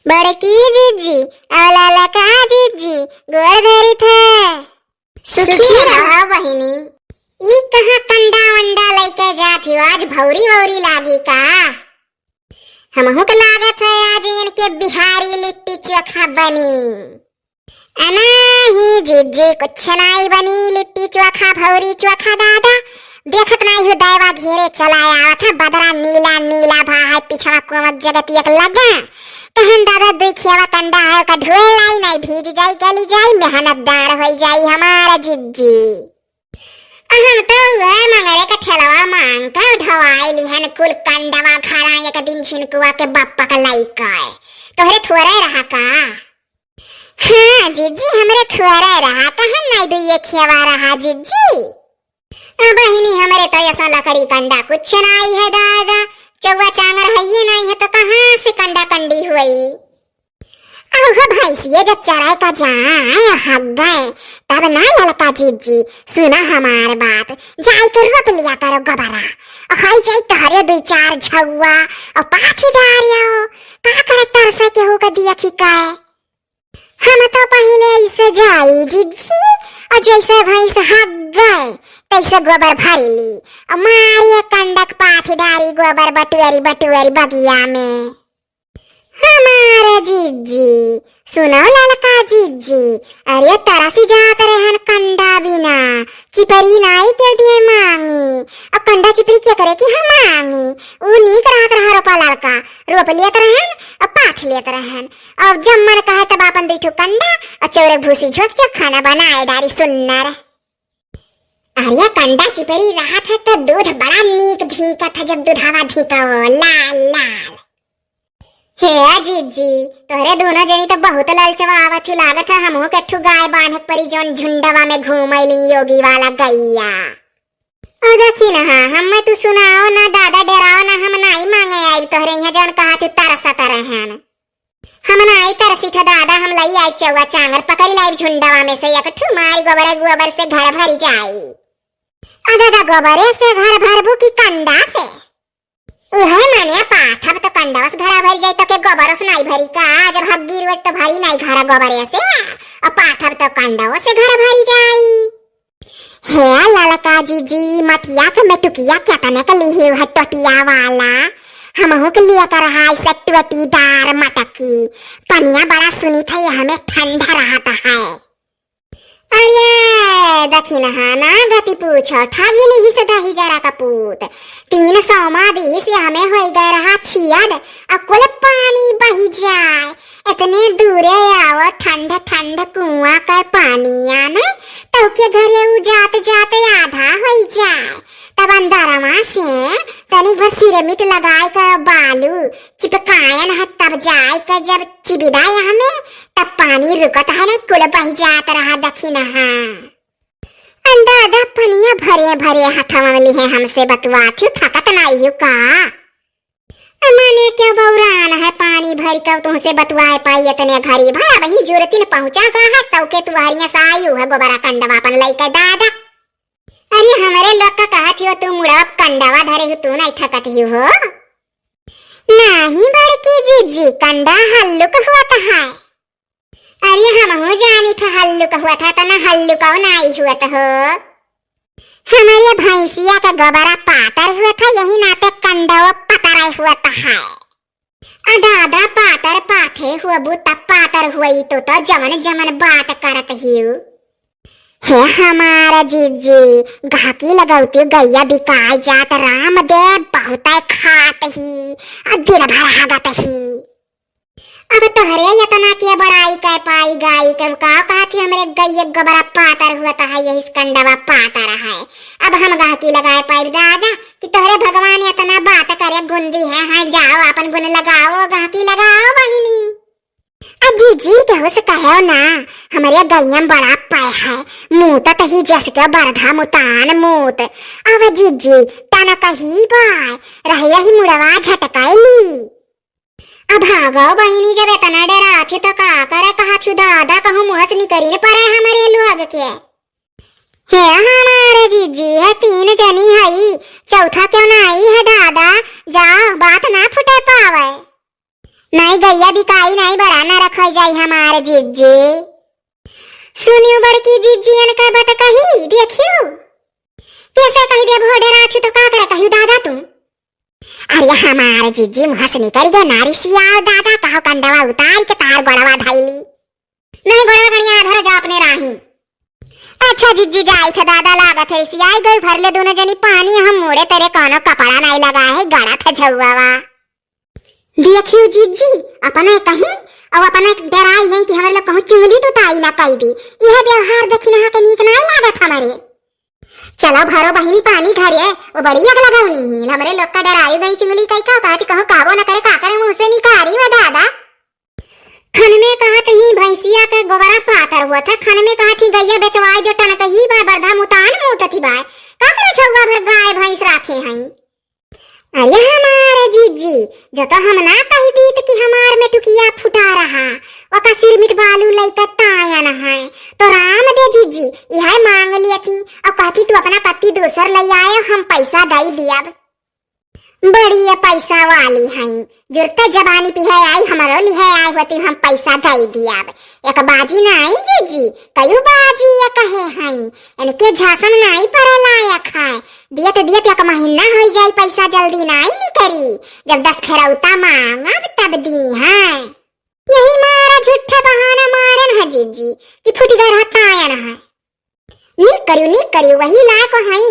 बड़की जीजी और lalka जीजी गोड़ धरी थे। सुखी रहो बहिनी। ई कहाँ कंडा वंडा लेके जाती हो? आज भौरी वौरी लागी का? हमहू के लागत है आज इनके बिहारी लिट्टी चोखा बनी। अनाही जीजी कुछ नहीं बनी लिट्टी चोखा भौरी चोखा दादा। देखत नहीं हो दैवा घेरे चलाया था बदरा नीला नीला भा है पिछवा कोमत जगत एक लगा। कहन दादा देखियावा कंडा है का ढोलाई नहीं भीज जाई गली जाई मेहनत दाड़ हो जाई हमारा जीजी। हम तो वह मंगरे का ठेलवा मांग का ढवाई लिहन कुल कंडवा घरा एक दिन छिनकुआ के बापा का लाइका है तोहरे थोड़े रहा का? हाँ जीजी हमरे थोड़े रहा कहन नहीं दुइये खेवा रहा जीजी। बहिनी हमारे तो ऐसा लकड़ी कंडा कुछ नहीं है दादा। चौवा चांगर है ये नहीं है तो कहाँ से कंडा कंडी हुई? ओह भैंसिए जब चराई का जाए हक गए तब ना lalka जीजी सुना हमारे बात। जाई कर रोप लिया करो गोबरा और हाई जाई तहरे दो चार झौवा और पाथी डारियो का करे तरसे के होगा दिया खिकाए। हम तो पहले ऐसे जाई जीजी और जैसे भैंस हक गए तैसे गोबर भरी ली और मारिए कंडक पाथी डारी गोबर बटुअरी बटुअरी बगिया में। हमारे जीजी सुनो lalka जीजी अरे तरसी जात रहन कंडा बिना चिपरी नाई के दिए मांगी और कंडा चिपरी क्या करे कि हम मांगी वो नीक रहत रहा रोपा लड़का रोप लियत रहन और पाथ लियत रहन और जब मन कहे तब अपन देखो कंडा और चौड़े भूसी झोंक झोंक खाना बनाए डारी सुन्नर। अरे कंडा चिपरी रहा था तो दूध बड़ा नीक धीका था जब दूधावा धीका हो लाल लाल। हे जीजी तोहरे दोनों जनी तो बहुत ललचवा आवत ही लागत है हमहू कट्ठू गाय बांधक परी जौन झुंडवा में घूमैली योगी वाला गैया। ओ दखिनाहा हमें तू सुनाओ ना दादा डराओ ना हम नहीं मांगे आई तोहरे यहाँ जौन कहा तू तरसत रहन। हम नहीं तरसी था दादा हम लई आई चौवा चांगर पकड़ लाई झुंडवा में से एकठू मारी गोबर से घर भरी जाई। दादा गोबरे से घर भरबू की कंडा से? उहे माने पाथब तो कंडा से घरा भरी जाई तो के गोबर से नहीं भरी का? जब हग्गी रोज तो भरी नहीं घरा गोबरे से और पाथब तो कंडा से घर भरी जाई। हे lalka जीजी मटिया के मेटुकिया क्या तने के लिए है टोटिया वाला हमहू के लिए कर रहा है टोटीदार मटकी पनिया बड़ा सुनी था ये हमें ठंडा रहता है। अरे दखिनाहा ना गति पूछो ठागिली ही से दही जरा का पूत 300 मादी से हमें हो गए रहा छियद और कुल पानी बही जाए इतने दूरे आओ ठंडा ठंडा कुआं का पानी आना तो के घरे उ जाते जाते आधा हो जाए तब अंदरमा से तनी भर सिरमिट लगाए का बालू चिपकायन है तब जाए का जब चिबिदाए हमें तब पानी रुकता है नहीं कुल बही जाता रहा दखिनाहा। दादा पनिया भरे भरे हाथवा में लिए हमसे बतवाती थकत नहीं हो का? माने क्या बौरान है पानी भरी का तुमसे बतवाए पाई इतने घरी भरा वही जरूरत न पहुंचा का है तो के तुम्हारियां सायु है गोबरा कंडवा अपन लइका दादा। अरे हमारे लोग का कहत हो तू मुड़ा कंडवा धरे हो तू नहीं थकत ही हो? नहीं बड़की जीजी कंडा हल्लुक हुआ था है। अरे हम हो जानी था हल्लुक हुआ था तो ना हल्लुक नहीं हुआ था हो। हमारे भैंसिया का गोबरा पातर हुआ था यही नाते कंडा पतरा हुआ था है। दादा पातर पाथे हुआ बूता पातर हुई तो जमन जमन बात करत ही हे हमारा जीजी गाकी लगाती गैया बिकाय जात राम दे बहुत खात ही दिन भर हागत ही। अब तोहरे यतना के बड़ाई कर पाई गाई का कहती हमरे गैया गोबरा पातर हुआ था यही कंडवा पातर है। अब हम गाकी लगाए पाई दादा कि तोहरे भगवान इतना बात करे गुंदी है हाँ जाओ अपन गुन लगाओ गाकी लगाओ बहिनी। जीजी कहो से कहो ना हमारे गैया बड़ा पाय है मूत तही जस के बरधा मुतान मूत। अब जीजी तना कही बाय रह ही मुड़वा झटकाई। अब भागो बहिनी जब इतना डरा थे तो का करे कहा थी दादा कहूँ मुहस नहीं करी पड़े हमारे लोग के। हे हमारे जीजी है 3 जनी है चौथा क्यों नहीं है दादा? जाओ बात ना फुटे पावे। नहीं गैया बिकाई नहीं बड़ा न रखल जाई हमारे जीजी। सुनियो बड़की जीजियन का बत कही देखियो कैसे कही दे भोडे राखी तो का करे कहियो दादा तू। अरे हमारे जीजी मुहसनी कर गया नारी सियाओ दादा कहो कंडवा उतार के तार गड़वा धैली नहीं गड़वा गणिया धर जा अपने राही। अच्छा जीजी जाई थे दादा लागत है सियाई गई भर ले दोनों जनी पानी हम मोड़े तेरे कोनो कपड़ा नहीं लगा है गड़ा था झुआवा। देखियो जीजी अपना कहीं और अपना डराई नहीं कि हमारे लोग कहूँ चुंगली तो ताई ना कही दी यह व्यवहार दखिनाहा के नीक नहीं लागत हमारे। चलो भरो बहिनी पानी घर है वो बड़ी अग लगाऊनी ही हमारे लोग का डराई गई चुंगली कहीं का कहती कहूँ काबो न करे काकर मुंह से निकारी वो दादा। खन में कहा कहीं भैंसिया का गोबरा पातर हुआ था खन में कहा थी गैया बेचवाई जो टन कही बार बरधा मुतान मुतती बाय का करे छुआ भर गाय भैंस राखे हैं। अरे हमारे जीजी जो तो हम ना कही दीत कि हमार में टुकिया फुटा रहा ओका सिर मिट बालू लइका ताया न है तो राम दे जीजी यह मांग लिया थी और कहती तू अपना कत्ती दूसर ले आए हम पैसा दई दिया। बड़ी पैसा वाली हैं जुरते जबानी पे है आई हमारो लिहे आई होती हम पैसा दई दिया। एक बाजी नहीं जीजी कयू बाजी या कहे हैं इनके झासन नहीं पर लायक है दियत एक महीना हो जाए पैसा जल्दी नहीं निकरी जब 10 खरौता मांगब तब दी है। यही मारा झूठा बहाना मारन है जीजी कि फुट गए रहता आयन है। निक करियो वही लायक है